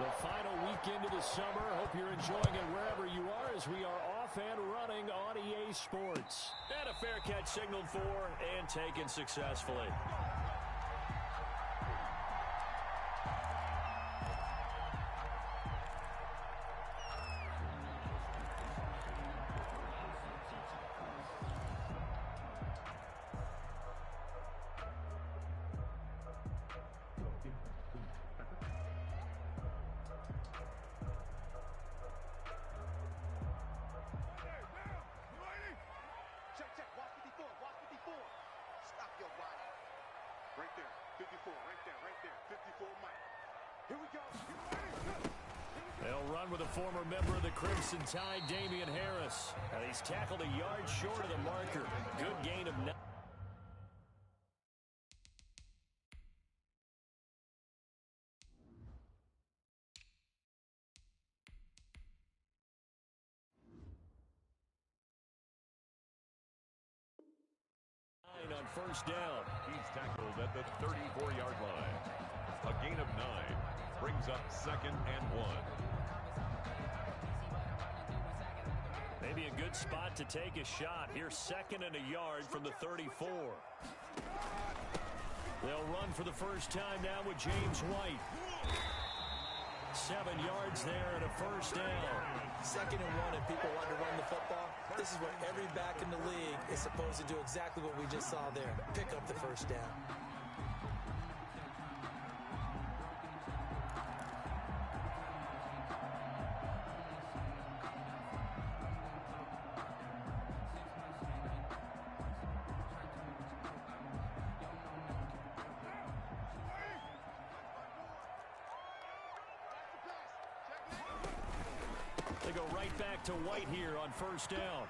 The final weekend of the summer. Hope you're enjoying it wherever you are as we are off and running on EA Sports. And a fair catch signaled for and taken successfully. They'll run with a former member of the Crimson Tide, Damian Harris. And he's tackled a yard short of the marker. Good gain of 9. On first down. He's tackled at the 34-yard line. A gain of 9 brings up 2nd and 1. Maybe a good spot to take a shot. Here's 2nd and a yard from the 34. They'll run for the first time now with James White. 7 yards there and a first down. 2nd and 1 and people want to run the football. This is what every back in the league is supposed to do, exactly what we just saw there. Pick up the first down. They go right back to White here on first down.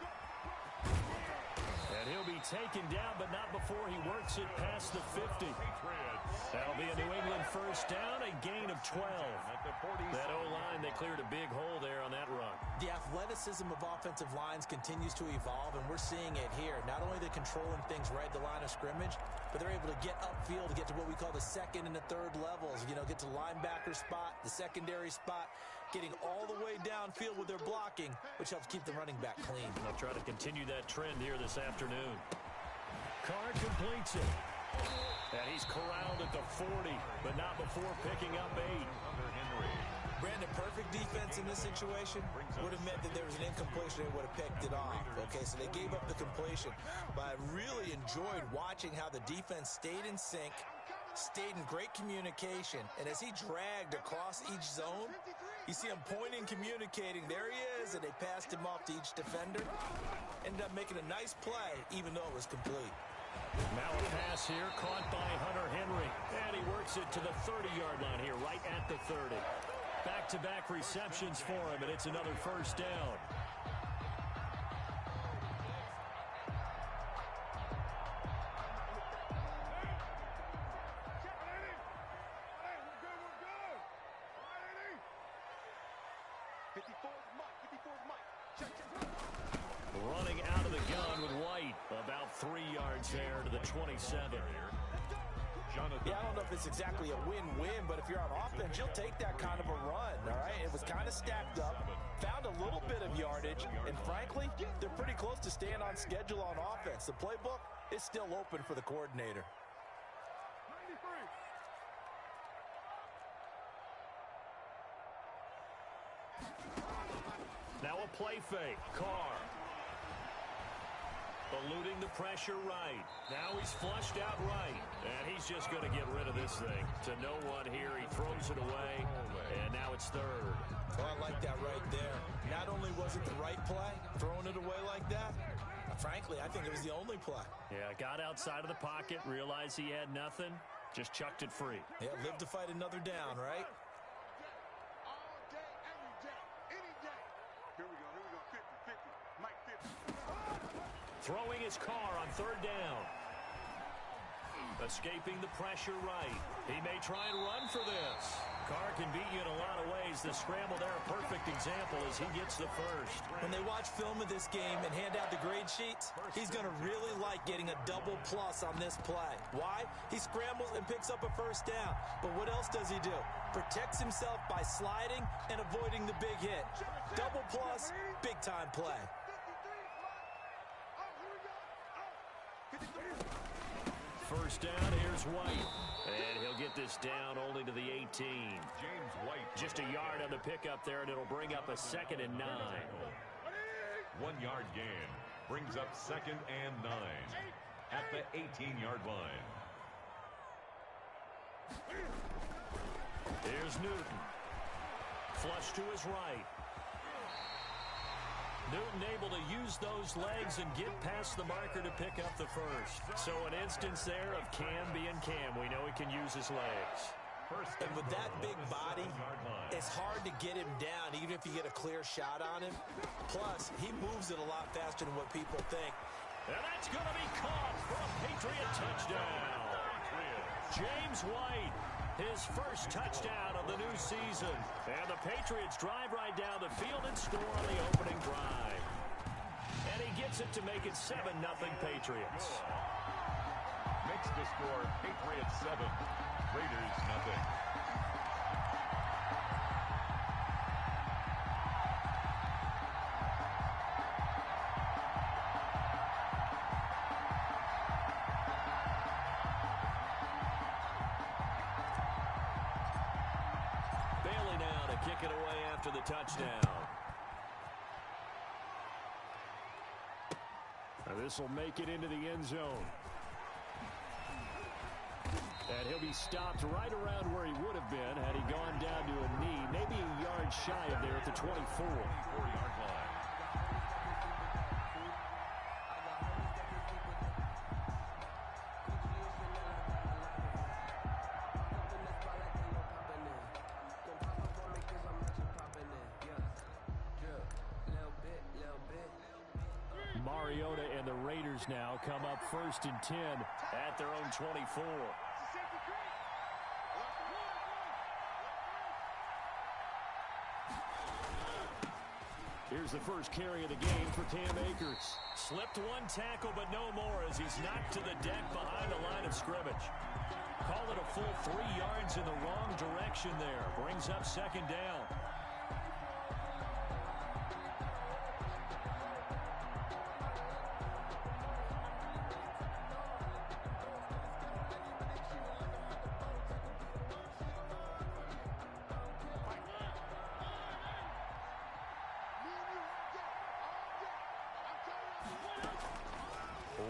And he'll be taken down, but not before he works it past the 50. That'll be a New England first down, a gain of 12. That O-line, they cleared a big hole there on that run. The athleticism of offensive lines continues to evolve, and we're seeing it here. Not only are they controlling things right at the line of scrimmage, but they're able to get upfield to get to what we call the 2nd and the 3rd levels. You know, get to the linebacker spot, the secondary spot, getting all the way downfield with their blocking, which helps keep the running back clean. They'll try to continue that trend here this afternoon. Carr completes it. And he's corralled at the 40, but not before picking up 8. Brandon, perfect defense in this situation would have meant that there was an incompletion. They would have picked it off. Okay, so they gave up the completion. But I really enjoyed watching how the defense stayed in sync, stayed in great communication. And as he dragged across each zone, you see him pointing, communicating. There he is, and they passed him off to each defender. Ended up making a nice play, even though it was complete. Now a pass here, caught by Hunter Henry. And he works it to the 30-yard line here, right at the 30. Back-to-back receptions for him, and it's another first down. Running out of the gun with White. About 3 yards there to the 27. Yeah, I don't know if it's exactly a win-win, but if you're on offense, you'll take that kind of a run, all right? It was kind of stacked up, found a little bit of yardage, and frankly, they're pretty close to staying on schedule on offense. The playbook is still open for the coordinator. Now a play fake. Carr. Eluding the pressure right. Now he's flushed out right. And he's just going to get rid of this thing. To no one here. He throws it away. And now it's 3rd. Oh, I like that right there. Not only was it the right play, throwing it away like that, frankly, I think it was the only play. Yeah, got outside of the pocket, realized he had nothing, just chucked it free. Yeah, live to fight another down, right? Throwing his Carr on 3rd down. Escaping the pressure right. He may try and run for this. Carr can beat you in a lot of ways. The scramble there, a perfect example as he gets the first. When they watch film of this game and hand out the grade sheets, he's going to really like getting a double plus on this play. Why? He scrambles and picks up a first down. But what else does he do? Protects himself by sliding and avoiding the big hit. Double plus, big-time play. First down, here's White. And he'll get this down only to the 18. James White. Just a yard on the pickup there, and it'll bring up a 2nd and 9. 1 yard gain. Brings up 2nd and 9 at the 18-yard line. Here's Newton. Flush to his right. Newton able to use those legs and get past the marker to pick up the first. So an instance there of Cam being Cam. We know he can use his legs. And with that big body, it's hard to get him down, even if you get a clear shot on him. Plus, he moves it a lot faster than what people think. And that's going to be caught for a Patriot touchdown. James White, his first touchdown of the new season. And the Patriots drive right down the field and score on the opening drive. And he gets it to make it 7-0 Patriots. Makes the score Patriots 7, Raiders nothing. Bailey now to kick it away after the touchdown. This will make it into the end zone. And he'll be stopped right around where he would have been had he gone down to a knee, maybe a yard shy of there at the 24. 24-yard line. Mariota and the Raiders now come up 1st and 10 at their own 24. Here's the first carry of the game for Cam Akers. Slipped one tackle, but no more as he's knocked to the deck behind the line of scrimmage. Call it a full 3 yards in the wrong direction there. Brings up 2nd down.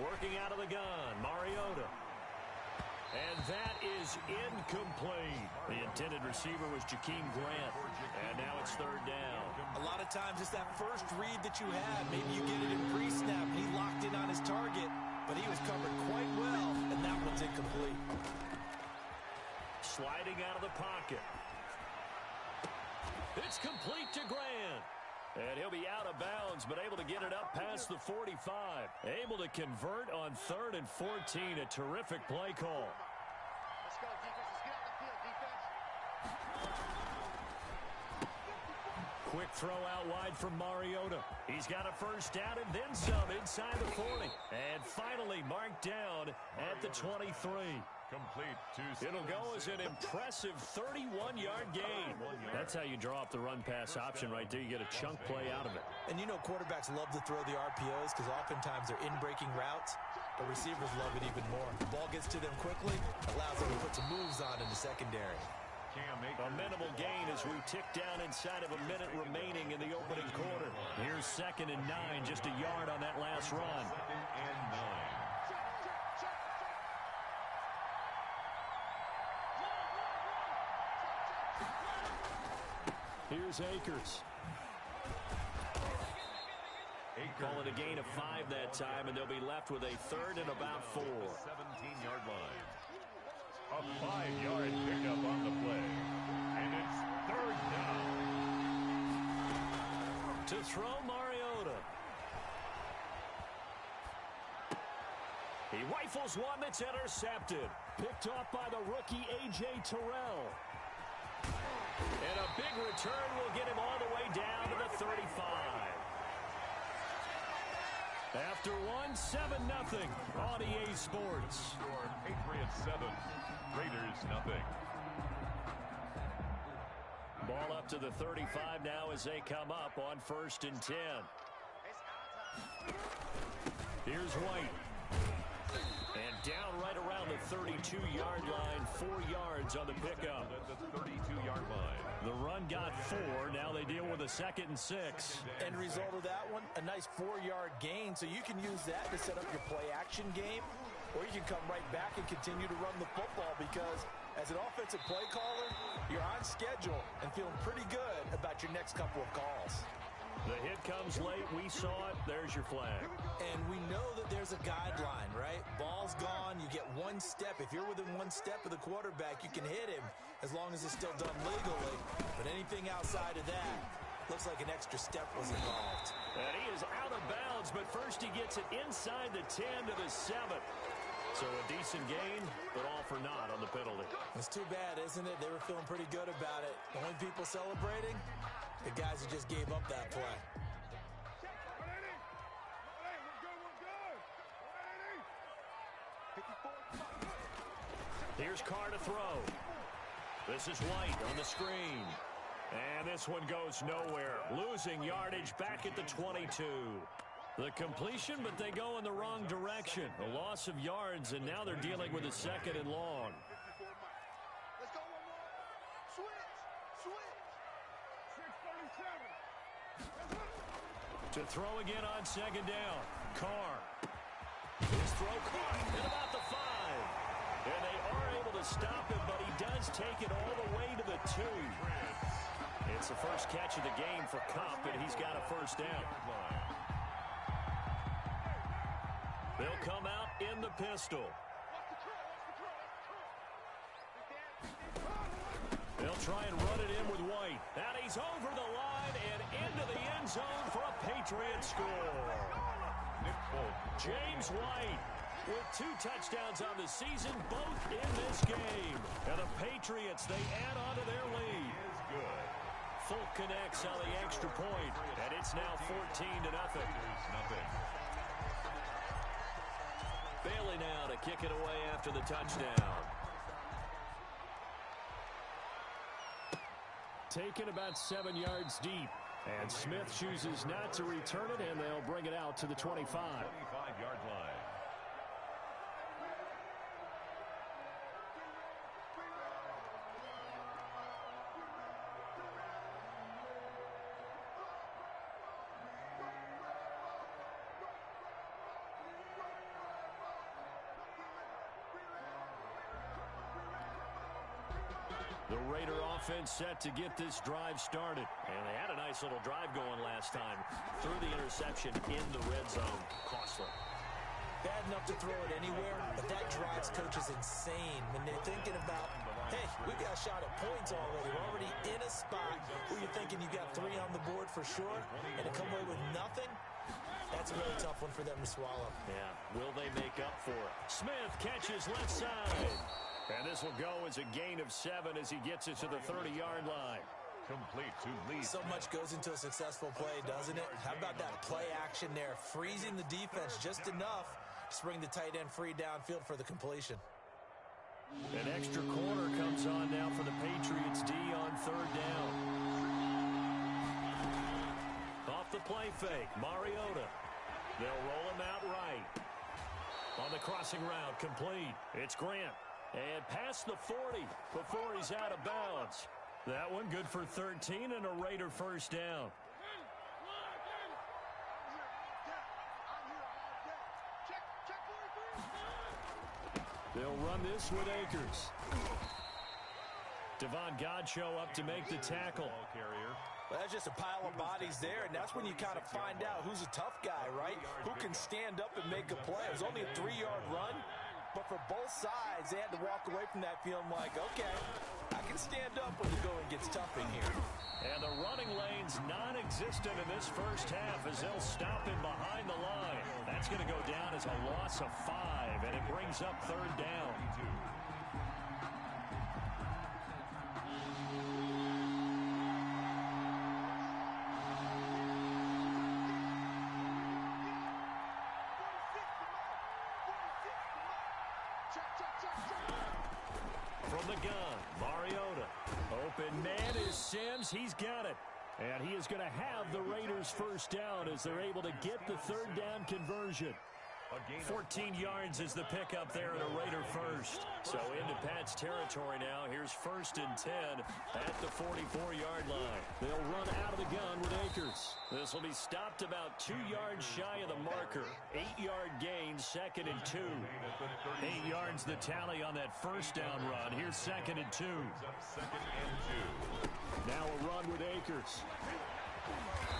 Working out of the gun, Mariota. And that is incomplete. The intended receiver was Jakeem Grant. And now it's 3rd down. A lot of times it's that first read that you have. Maybe you get it in pre-snap and he locked in on his target, but he was covered quite well, and that one's incomplete. Sliding out of the pocket. It's complete to Grant. And he'll be out of bounds, but able to get it up past the 45. Able to convert on 3rd and 14. A terrific play call. Let's go, defense. Let's get out the field, defense. Quick throw out wide from Mariota. He's got a first down and then some inside the 40. And finally marked down at the 23. Complete to It'll go as an impressive 31-yard gain. That's how you draw up the run-pass option right there. You get a chunk play out of it. And you know quarterbacks love to throw the RPOs because oftentimes they're in-breaking routes. But receivers love it even more. The ball gets to them quickly, allows them to put some moves on in the secondary. A minimal gain as we tick down inside of a minute remaining in the opening quarter. Here's 2nd and 9, just a yard on that last run. 2nd and 9. Here's Akers. Call it a gain of 5 that time, and they'll be left with a 3rd and about 4. 17-yard line. A 5-yard pickup on the play. And it's 3rd down. To throw Mariota. He rifles one that's intercepted. Picked off by the rookie A.J. Terrell. And a big return will get him all the way down to the 35. After one, 7-0 on EA Sports. Score Patriots 7, 0. Ball up to the 35 now as they come up on 1st and 10. Here's White. And down right around the 32-yard line, 4 yards on the pickup. The 32-yard line. The run got 4. Now they deal with a 2nd and 6. End result of that one, a nice 4-yard gain. So you can use that to set up your play-action game, or you can come right back and continue to run the football because as an offensive play caller, you're on schedule and feeling pretty good about your next couple of calls. The hit comes late. We saw it. There's your flag. And we know that there's a guideline, right? Ball's gone. You get 1 step. If you're within 1 step of the quarterback, you can hit him as long as it's still done legally. But anything outside of that, looks like an extra step was involved. And he is out of bounds, but first he gets it inside the 10 to the 7. So a decent gain, but all for naught on the penalty. It's too bad, isn't it? They were feeling pretty good about it. The only people celebrating, the guys who just gave up that play. Here's Carr to throw. This is White on the screen. And this one goes nowhere. Losing yardage back at the 22. The completion, but they go in the wrong direction. A loss of yards, and now they're dealing with a 2nd and long. Let's go one more. Switch. 6:37. To throw again on 2nd down. Carr. His throw caught at about the 5. And they are able to stop him, but he does take it all the way to the 2. It's the first catch of the game for Kupp, and he's got a 1st down. They'll come out in the pistol. They'll try and run it in with White. And he's over the line and into the end zone for a Patriot score. James White with 2 touchdowns on the season, both in this game. And the Patriots, they add on to their lead. Good. Folk connects on the extra point, and it's now 14-0. Bailey now to kick it away after the touchdown. Taken about 7 yards deep. And Smith chooses not to return it, and they'll bring it out to the 25. 25-yard line. The Raider offense set to get this drive started. And they had a nice little drive going last time. Threw the interception in the red zone. Costly. Bad enough to throw it anywhere, but that drives coaches insane when they're thinking about, hey, we got a shot at points already. We're already in a spot where you're thinking you got 3 on the board for sure, and to come away with nothing, that's a really tough one for them to swallow. Yeah, will they make up for it? Smith catches left side. And this will go as a gain of 7 as he gets it to the 30-yard line. Complete to Lee. So much goes into a successful play, doesn't it? How about that play action there? Freezing the defense just enough to bring the tight end free downfield for the completion. An extra corner comes on now for the Patriots D on 3rd down. Off the play fake, Mariota. They'll roll him out right. On the crossing route, complete. It's Grant. And past the 40 before he's out of bounds. That one good for 13 and a Raider 1st down. They'll run this with Akers. Devon Godchaux up to make the tackle. Well, that's just a pile of bodies there, and that's when you kind of find out who's a tough guy, right? Who can stand up and make a play. It was only a 3-yard run, but for both sides, they had to walk away from that feeling like, okay, I can stand up when the going gets tough in here. And the running lane's non-existent in this first half as they'll stop him behind the line. That's going to go down as a loss of 5, and it brings up 3rd down. From the gun, Mariota. Open man is Sims. He's got it. And he is going to have the Raiders first down as they're able to get the third down conversion. 14 yards is the pickup there at a Raider first. So into Pat's territory now. Here's 1st and 10 at the 44-yard line. They'll run out of the gun with Akers. This will be stopped about 2 yards shy of the marker. 8-yard gain, 2nd and 2. 8 yards the tally on that first down run. Here's 2nd and 2. Now a run with Akers.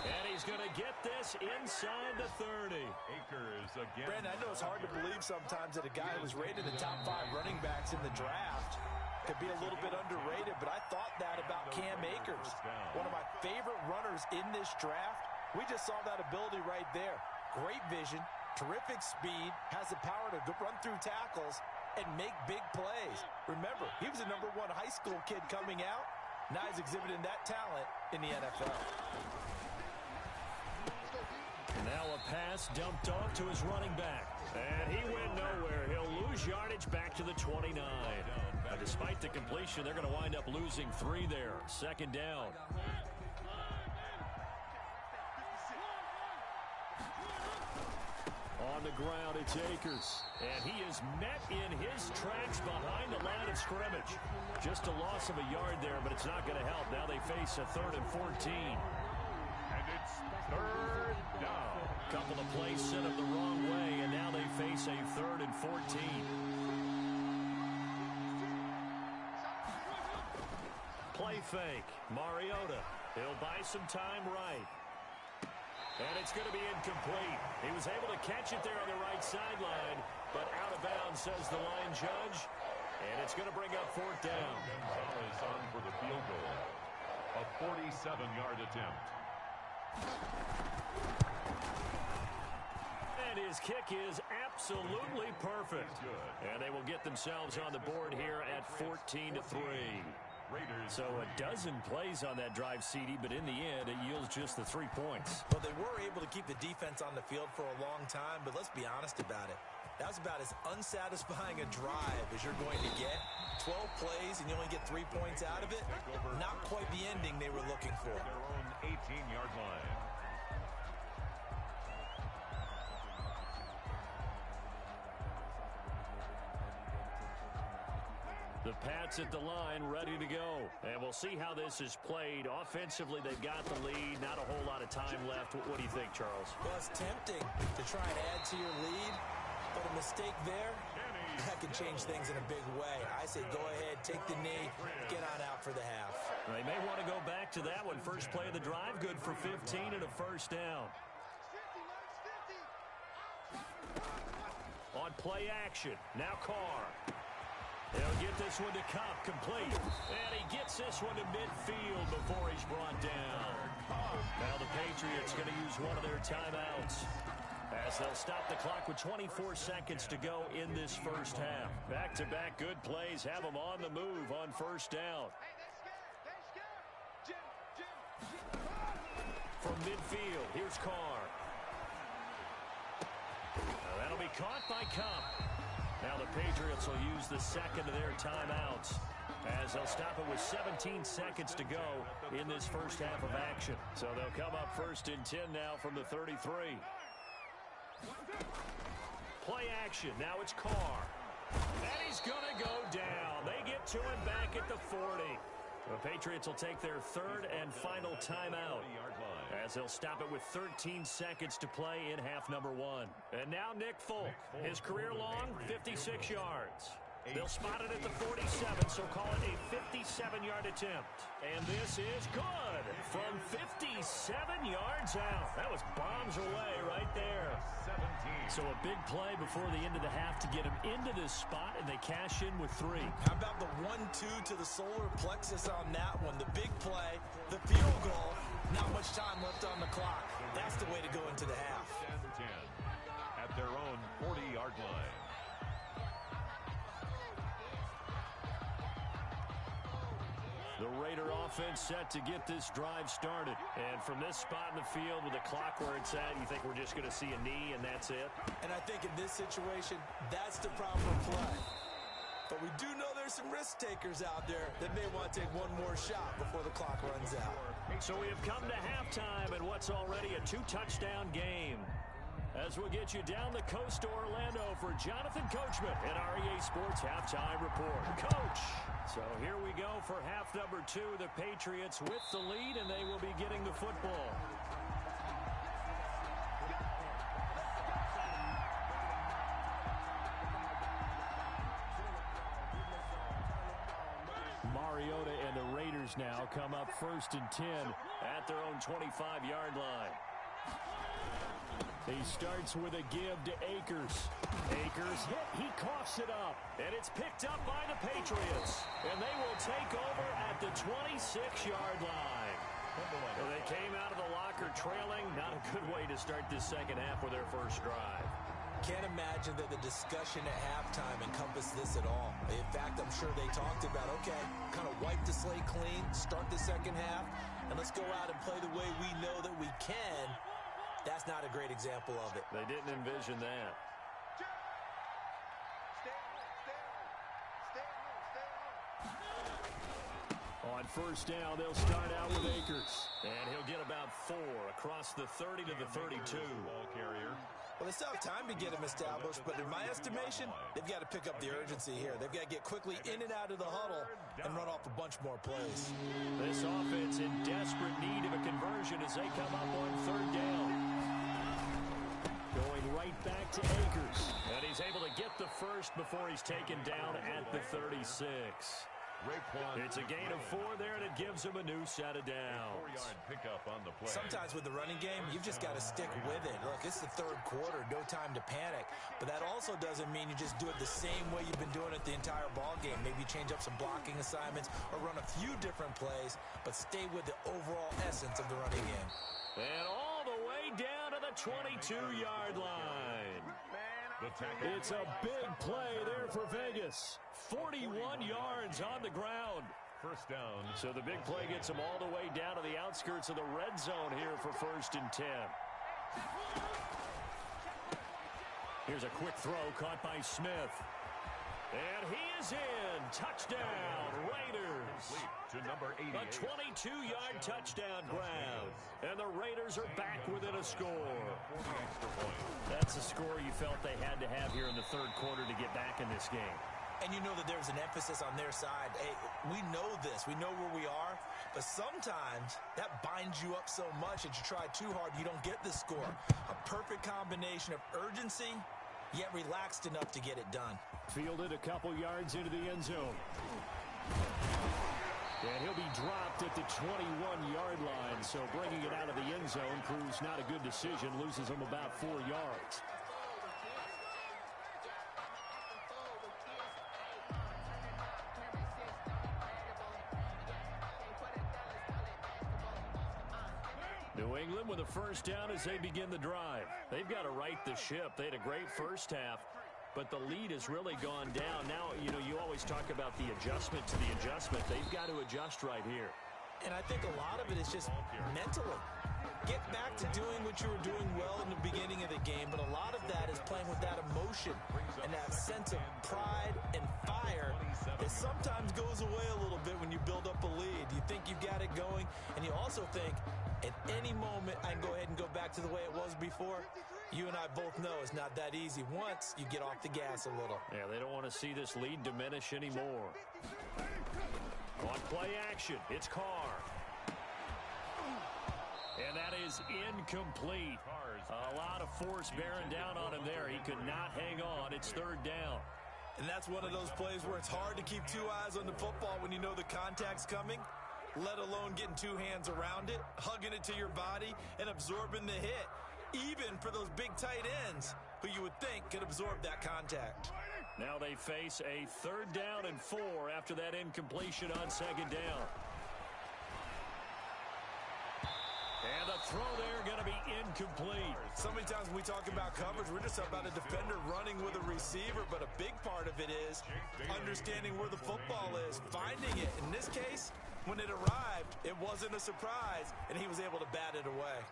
And he's going to get this inside the 30. Akers again. Brandon, I know it's hard to believe sometimes that a guy who was rated the top 5 running backs in the draft could be a little bit underrated, but I thought that about Cam Akers. One of my favorite runners in this draft. We just saw that ability right there. Great vision, terrific speed, has the power to run through tackles and make big plays. Remember, he was a #1 high school kid coming out. Now he's exhibiting that talent in the NFL. Now a pass dumped off to his running back. And he went nowhere. He'll lose yardage back to the 29. And despite the completion, they're going to wind up losing 3 there. 2nd down. On the ground, it's Akers. And he is met in his tracks behind the line of scrimmage. Just a loss of a yard there, but it's not going to help. Now they face a 3rd and 14. And it's 3rd down. Couple of plays set up the wrong way, and now they face a 3rd and 14. Play fake. Mariota. He'll buy some time right. And it's going to be incomplete. He was able to catch it there on the right sideline, but out of bounds, says the line judge. And it's going to bring up 4th down. Gonzalez on for the field goal. A 47-yard attempt. And his kick is absolutely perfect. And they will get themselves on the board here at 14-3. So a dozen plays on that drive, CD, but in the end, it yields just the 3 points. Well, they were able to keep the defense on the field for a long time, but let's be honest about it. That was about as unsatisfying a drive as you're going to get. 12 plays and you only get 3 points out of it. Not quite the ending they were looking for. Their own 18-yard line. The Pats at the line, ready to go. And we'll see how this is played. Offensively, they've got the lead. Not a whole lot of time left. What do you think, Charles? Well, it's tempting to try and add to your lead, but a mistake there, that can change things in a big way. I say go ahead, take the knee, get on out for the half. They may want to go back to that one. First play of the drive, good for 15 and a first down. On play action, now Carr. He'll get this one to Cup, complete. And he gets this one to midfield before he's brought down. Now the Patriots going to use one of their timeouts as they'll stop the clock with 24 seconds to go in this first half. Back-to-back good plays have them on the move on first down. From midfield, here's Carr. Now that'll be caught by Cup. Now the Patriots will use the second of their timeouts as they'll stop it with 17 seconds to go in this first half of action. So they'll come up 1st and 10 now from the 33. Play action. Now it's Carr. And he's going to go down. They get to him back at the 40. The Patriots will take their 3rd and final timeout as they'll stop it with 13 seconds to play in half number 1. And now Nick Folk, his career long, 56 yards. They'll spot it at the 47, so call it a 57-yard attempt. And this is good from 57 yards out. That was bombs away right there. 17. So a big play before the end of the half to get him into this spot, and they cash in with 3. How about the 1-2 to the solar plexus on that one? The big play, the field goal, not much time left on the clock. That's the way to go into the half. 10 at their own 40-yard line. The Raider offense set to get this drive started. And from this spot in the field with the clock where it's at, you think we're just going to see a knee and that's it? And I think in this situation, that's the proper play. But we do know there's some risk takers out there that may want to take one more shot before the clock runs out. So we have come to halftime in what's already a 2-touchdown game. As we'll get you down the coast to Orlando for Jonathan Coachman in our EA Sports Halftime Report. Coach! So here we go for half number 2. The Patriots with the lead, and they will be getting the football. Mariota and the Raiders now come up 1st and 10 at their own 25-yard line. He starts with a give to Akers. Akers hit. He coughs it up. And it's picked up by the Patriots. And they will take over at the 26-yard line. Well, they came out of the locker trailing. Not a good way to start this second half with their first drive. Can't imagine that the discussion at halftime encompassed this at all. In fact, I'm sure they talked about, okay, kind of wipe the slate clean, start the second half, and let's go out and play the way we know that we can. That's not a great example of it. They didn't envision that. On first down, they'll start out with Akers. And he'll get about 4 across the 30 to the 32. Ball carrier. Well, they still have time to get him established, but in my estimation, they've got to pick up the urgency here. They've got to get quickly in and out of the huddle and run off a bunch more plays. This offense in desperate need of a conversion as they come up on 3rd down. Going right back to Akers. And he's able to get the first before he's taken down at the 36. It's a gain of 4 there, and it gives him a new set of downs. 4-yard pickup on the play. Sometimes with the running game, you've just got to stick with it. Look, it's the 3rd quarter, no time to panic. But that also doesn't mean you just do it the same way you've been doing it the entire ball game. Maybe change up some blocking assignments or run a few different plays, but stay with the overall essence of the running game. And all the way down to the 22-yard line. It's a big play there for Vegas. 41 yards on the ground. First down. So the big play gets them all the way down to the outskirts of the red zone here for 1st and 10. Here's a quick throw caught by Smith. And he is in. Touchdown, Raiders. To number 88. A 22-yard touchdown grab. And the Raiders are back within a score. That's a score you felt they had to have here in the 3rd quarter to get back in this game. And you know that there's an emphasis on their side. Hey, we know this. We know where we are. But sometimes that binds you up so much that you try too hard, you don't get the score. A perfect combination of urgency, yet relaxed enough to get it done. Fielded a couple yards into the end zone. And he'll be dropped at the 21-yard line. So bringing it out of the end zone proves not a good decision. Loses him about 4 yards. New England with a first down as they begin the drive. They've got to right the ship. They had a great first half, but the lead has really gone down. Now, you always talk about the adjustment to the adjustment. They've got to adjust right here. And I think a lot of it is just mentally. Get back to doing what you were doing well in the beginning of the game, but a lot of that is playing with that emotion and that sense of pride and fire that sometimes goes away a little bit when you build up a lead. You think you've got it going, and you also think at any moment I can go ahead and go back to the way it was before. You and I both know it's not that easy once you get off the gas a little. Yeah, they don't want to see this lead diminish anymore. On play action, it's Carr. And that is incomplete. A lot of force bearing down on him there. He could not hang on. It's 3rd down. And that's one of those plays where it's hard to keep 2 eyes on the football when you know the contact's coming, let alone getting 2 hands around it, hugging it to your body, and absorbing the hit, even for those big tight ends who you would think could absorb that contact. Now they face a 3rd down and 4 after that incompletion on 2nd down. And the throw there going to be incomplete. So many times when we talk about coverage, we're just about a defender running with a receiver, but a big part of it is understanding where the football is, finding it. In this case, when it arrived, it wasn't a surprise, and he was able to bat it away.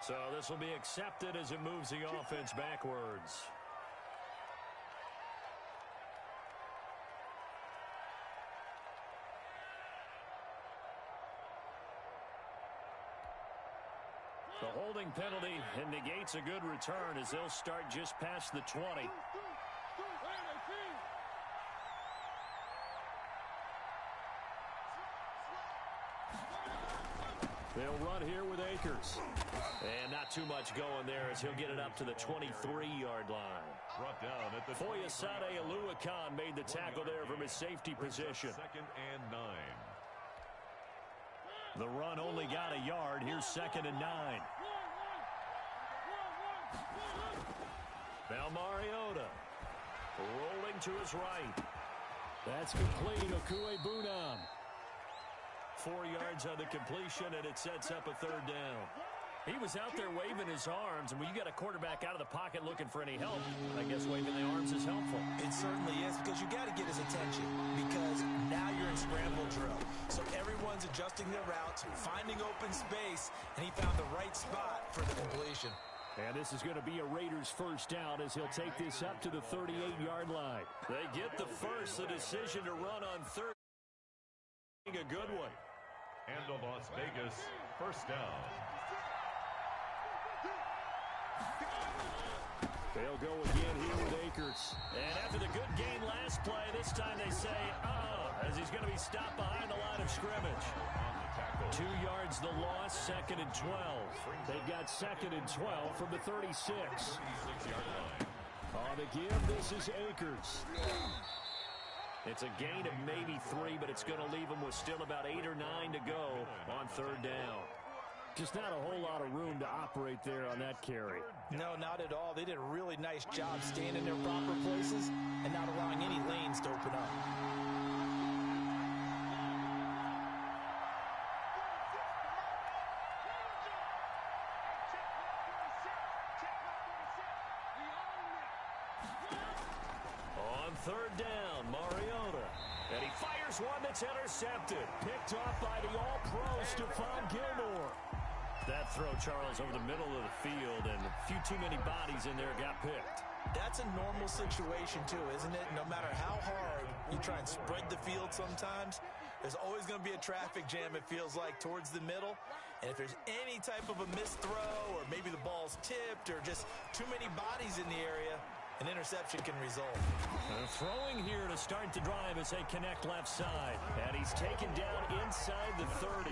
So this will be accepted as it moves the offense backwards. The holding penalty negates a good return as they'll start just past the 20. They'll run here with Akers. And not too much going there as he'll get it up to the 23-yard line. Brought down at the Foyesade Aluakan made the tackle there from his safety position. 2nd and 9. The run only got a yard. Here's 2nd and 9. Now Mariota rolling to his right. That's complete. Okue Bunam. 4 yards on the completion, and it sets up a 3rd down. He was out there waving his arms, and when you got a quarterback out of the pocket looking for any help, I guess waving the arms is helpful. It certainly is, because you got to get his attention, because now you're in scramble drill. So everyone's adjusting their routes, finding open space, and he found the right spot for the completion. And this is going to be a Raiders first down as he'll take this up to the 38-yard line. They get the first, the decision to run on 3rd. A good one. And the Las Vegas first down. They'll go again here with Akers. And after the good gain last play, this time they say, as he's going to be stopped behind the line of scrimmage. 2 yards the loss, 2nd and 12. They've got 2nd and 12 from the 36. 36-yard line. On the give, this is Akers. It's a gain of maybe 3, but it's going to leave them with still about 8 or 9 to go on 3rd down. Just not a whole lot of room to operate there on that carry. No, not at all. They did a really nice job staying in their proper places and not allowing any lanes to open up. On 3rd down, Mariota. And he fires one that's intercepted. Picked off by the all-pro Stephon Gilmore. That throw, Charles, over the middle of the field, and a few too many bodies in there got picked. That's a normal situation, too, isn't it? No matter how hard you try and spread the field sometimes, there's always going to be a traffic jam, it feels like, towards the middle. And if there's any type of a missed throw, or maybe the ball's tipped, or just too many bodies in the area, an interception can result. Throwing here to start the drive as they connect left side. And he's taken down inside the 30.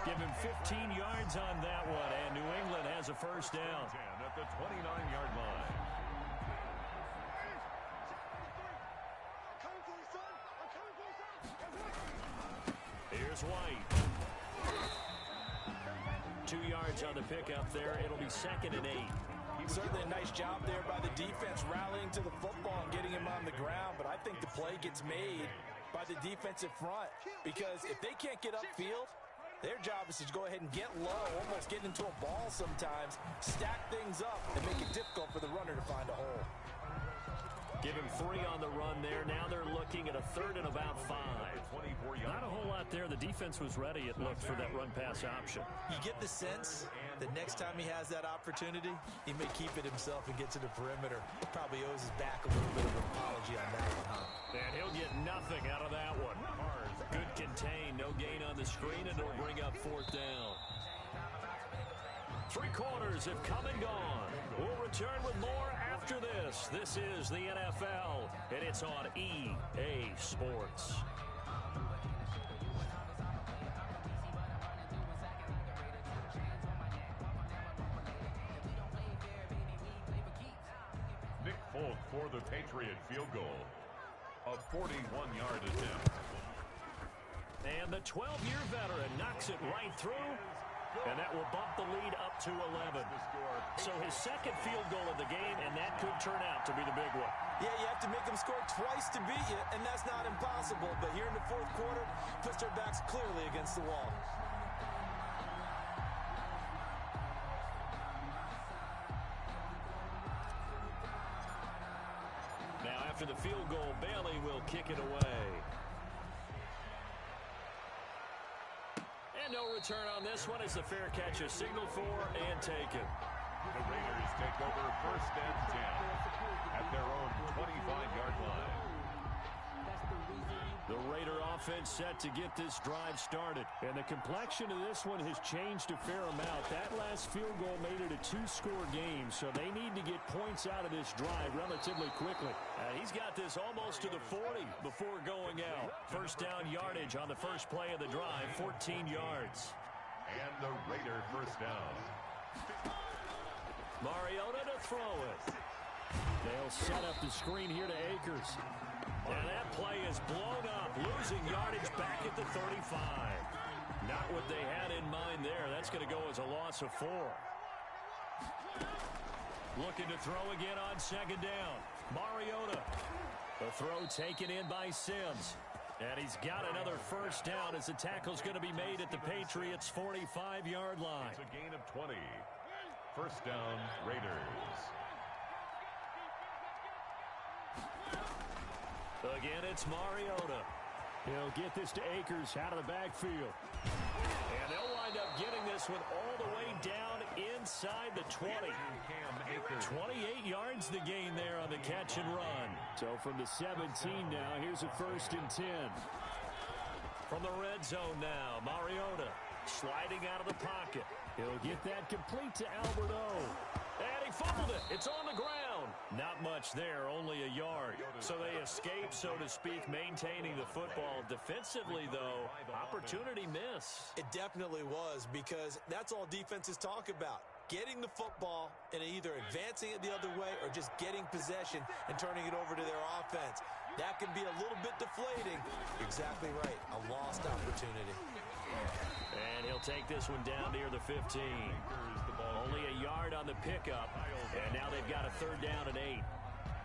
Give him 15 yards on that one, and New England has a first down. 10 at the 29-yard line. Here's White. 2 yards on the pickup there. It'll be 2nd and 8. Certainly a nice job there by the defense rallying to the football and getting him on the ground, but I think the play gets made by the defensive front, because if they can't get upfield, their job is to go ahead and get low, almost get into a ball sometimes, stack things up, and make it difficult for the runner to find a hole. Give him 3 on the run there. Now they're looking at a 3rd and about 5. Not a whole lot there. The defense was ready, it looked, for that run-pass option. You get the sense that next time he has that opportunity, he may keep it himself and get to the perimeter. Probably owes his back a little bit of an apology on that one, huh? And he'll get nothing out of that one. Good contain, no gain on the screen, and it'll bring up 4th down. 3 quarters have come and gone. We'll return with more after this. This is the NFL, and it's on EA Sports. Nick Folk for the Patriot field goal. A 41-yard attempt. And the 12-year veteran knocks it right through. And that will bump the lead up to 11. So his 2nd field goal of the game, and that could turn out to be the big one. Yeah, you have to make them score twice to beat you, and that's not impossible. But here in the 4th quarter, puts their backs clearly against the wall. Now after the field goal, Bailey will kick it away. And no return. return on this one as the fair catch is signaled for and taken. The Raiders take over 1st and 10 at their own 25-yard line. The Raider offense set to get this drive started. And the complexion of this one has changed a fair amount. That last field goal made it a 2-score game, so they need to get points out of this drive relatively quickly. He's got this almost to the 40 before going out. First down yardage on the first play of the drive, 14 yards. And the Raider first down. Mariota to throw it. They'll set up the screen here to Akers. And that play is blown up, losing yardage back at the 35. Not what they had in mind there. That's going to go as a loss of 4. Looking to throw again on second down. Mariota. The throw taken in by Sims. And he's got another first down as the tackle's going to be made at the Patriots' 45-yard line. It's a gain of 20. First down, Raiders. Again, it's Mariota. He'll get this to Akers out of the backfield. And they'll wind up getting this one all the way down inside the 20. 28 yards the gain there on the catch and run. So from the 17 now, here's a 1st and 10. From the red zone now, Mariota sliding out of the pocket. He'll get that complete to Albert O. And he fumbled it. It's on the ground. Not much there, only a yard. So they escape, so to speak, maintaining the football. Defensively, though, opportunity miss. It definitely was, because that's all defenses talk about. Getting the football and either advancing it the other way or just getting possession and turning it over to their offense. That can be a little bit deflating. Exactly right. A lost opportunity. And he'll take this one down near the 15. Only a yard on the pickup. And now they've got a 3rd down and 8.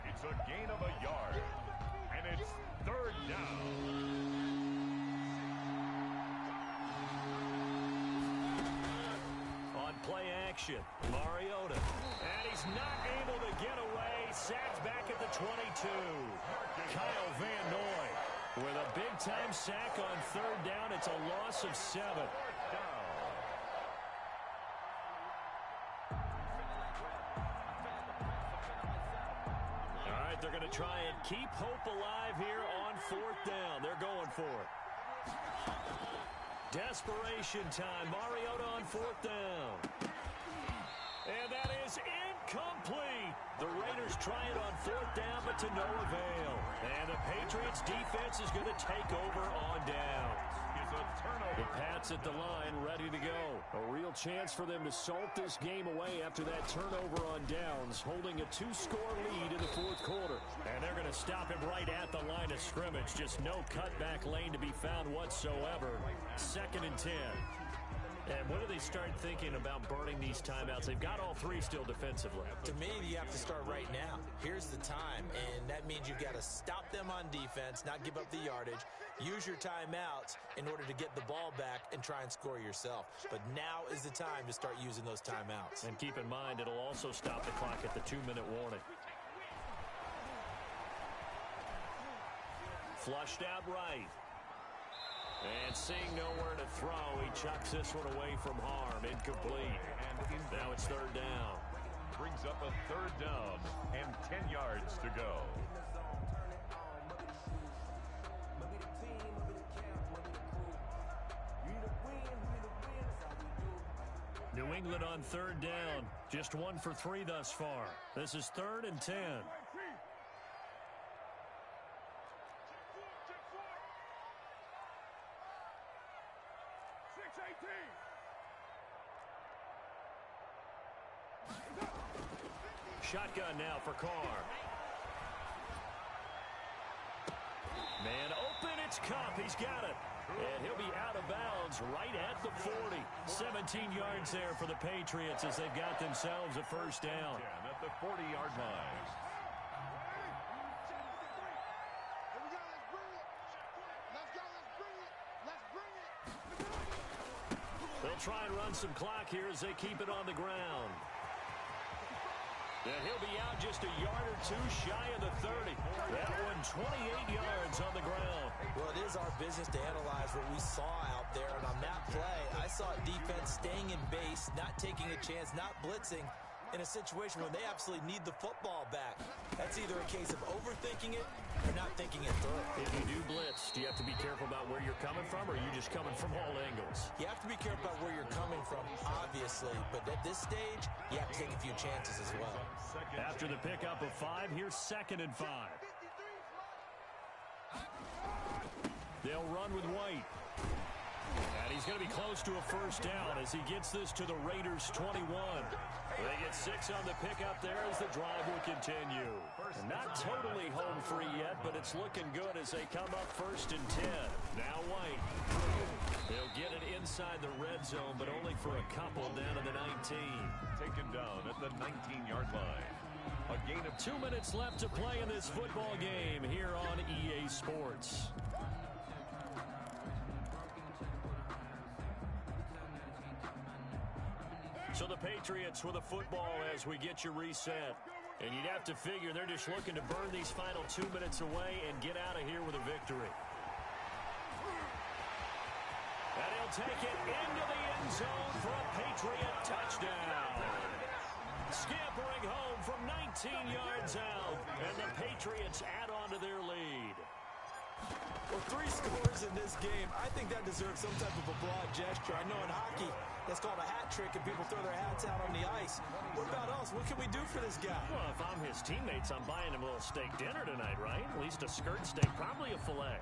It's a gain of a yard. And it's 3rd down. On play action, Mariota. And he's not able to get away. Sacked back at the 22. Kyle Van Noy with a big-time sack on 3rd down. It's a loss of 7. All right, they're going to try and keep hope alive here on 4th down. They're going for it. Desperation time. Mariota on 4th down. And that is incomplete. The Raiders try it on 4th down, but to no avail. And the Patriots defense is going to take over on down. The Pats at the line, ready to go. A real chance for them to salt this game away after that turnover on downs, holding a 2-score lead in the 4th quarter. And they're going to stop him right at the line of scrimmage. Just no cutback lane to be found whatsoever. 2nd and 10. And when do they start thinking about burning these timeouts? They've got all 3 still defensively. To me, you have to start right now. Here's the time, and that means you've got to stop them on defense, not give up the yardage, use your timeouts in order to get the ball back and try and score yourself. But now is the time to start using those timeouts. And keep in mind, it'll also stop the clock at the 2-minute warning. Flushed out right. And seeing nowhere to throw, he chucks this one away from harm. Incomplete. Now it's 3rd down. Brings up a 3rd down and 10 yards to go. New England on 3rd down. Just 1 for 3 thus far. This is 3rd and 10. Shotgun now for Carr. Man open, it's Cup. He's got it. And he'll be out of bounds right at the 40. 17 yards there for the Patriots as they've got themselves a 1st down. At the 40-yard line. They'll try and run some clock here as they keep it on the ground. And he'll be out just a yard or two shy of the 30. That one 28 yards on the ground. Well, it is our business to analyze what we saw out there. And on that play, I saw defense staying in base, not taking a chance, not blitzing in a situation where they absolutely need the football back. That's either a case of overthinking it or not thinking it through. If you do blitz, do you have to be careful about where you're coming from, or are you just coming from all angles? You have to be careful about where you're coming from, obviously. But at this stage, you have to take a few chances as well. After the pickup of 5, here's 2nd and 5. They'll run with White. And he's going to be close to a first down as he gets this to the Raiders' 21. They get 6 on the pickup there as the drive will continue. Not totally home free yet, but it's looking good as they come up 1st and 10. Now White. They'll get it inside the red zone, but only for a couple down to the 19. Taken down at the 19-yard line. A gain of 2 minutes left to play in this football game here on EA Sports. So the Patriots with a football as we get you reset. And you'd have to figure they're just looking to burn these final 2 minutes away and get out of here with a victory. And he'll take it into the end zone for a Patriot touchdown. Scampering home from 19 yards out. And the Patriots add on to their lead. Well, 3 scores in this game. I think that deserves some type of a broad gesture. I know in hockey, that's called a hat trick, and people throw their hats out on the ice. What about us? What can we do for this guy? Well, if I'm his teammates, I'm buying him a little steak dinner tonight, right? At least a skirt steak, probably a filet.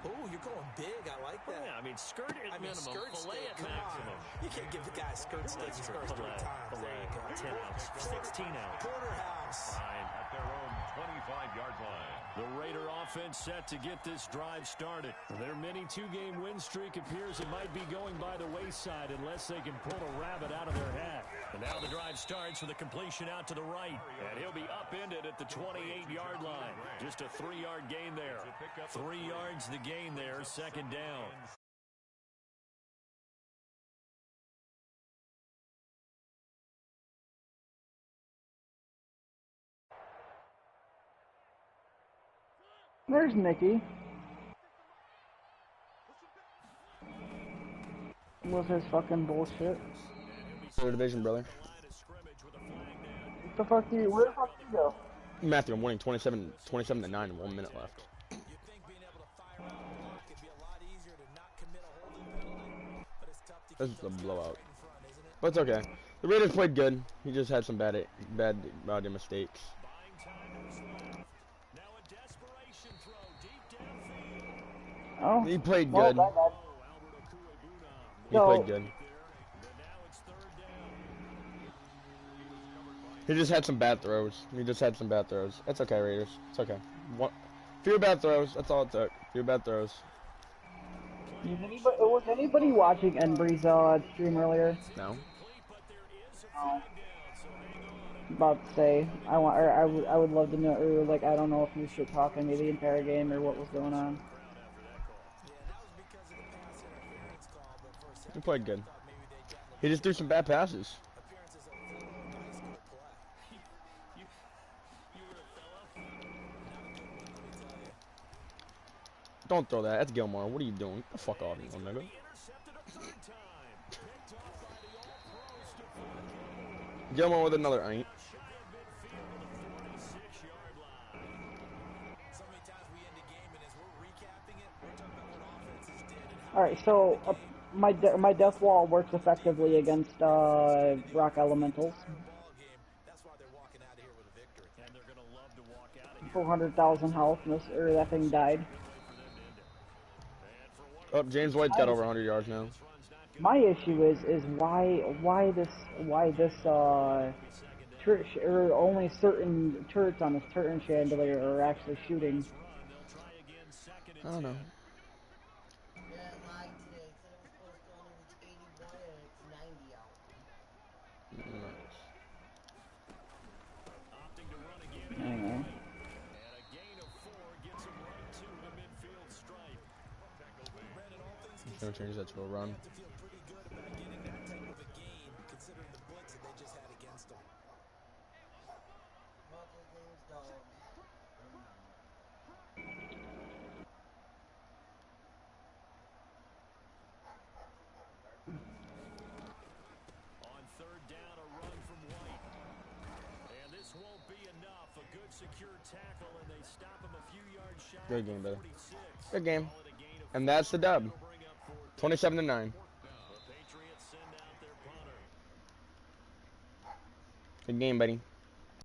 Oh, you're going big. I like that. Yeah, I mean, skirt at minimum, skirt filet steak, at maximum. You can't give the guy a skirt steak his first 3 times. Filet, 10 ounce, 16 ounce. Porterhouse. Fine. at their own 25-yard line. The Raider offense set to get this drive started. Their mini 2-game win streak appears it might be going by the wayside unless they can pull a rabbit out of their hat. And now the drive starts with a completion out to the right. And he'll be upended at the 28-yard line. Just a 3-yard gain there. 3 yards the gain there, 2nd down. There's Nicky. With his fucking bullshit. Third division, brother. What the fuck do you, where the fuck do you go? Matthew, I'm winning 27 to 9 and 1 minute left. You think being able to fire out the clock could be a lot easier to not commit a holding penalty, but it's tough to This keep is a those blowout. right in front, isn't it? But it's okay. The Raiders played good. He just had some bad mistakes. Oh, He played well, good. that bad. He played good. He just had some bad throws. It's okay, Raiders. It's okay. Few bad throws. That's all it took. Few bad throws. Was anybody watching Embry's stream earlier? No. Oh. About to say, I would love to know, or like, I don't know if you should talk to me the entire game or what was going on. He played good. He just threw some bad passes. Don't throw that. That's Gilmore. What are you doing? Get the fuck off me, nigga. Gilmore with another ain't. Alright, so my death wall works effectively against rock elementals. 400,000 health, or that thing died. Oh, James White's got over 100 yards now. My issue is why this church, or only certain turrets on this turret chandelier are actually shooting. I don't know. Anyway. Gonna change that to a run. Good game, brother. Good game. And that's the dub. 27-9. Good game, buddy.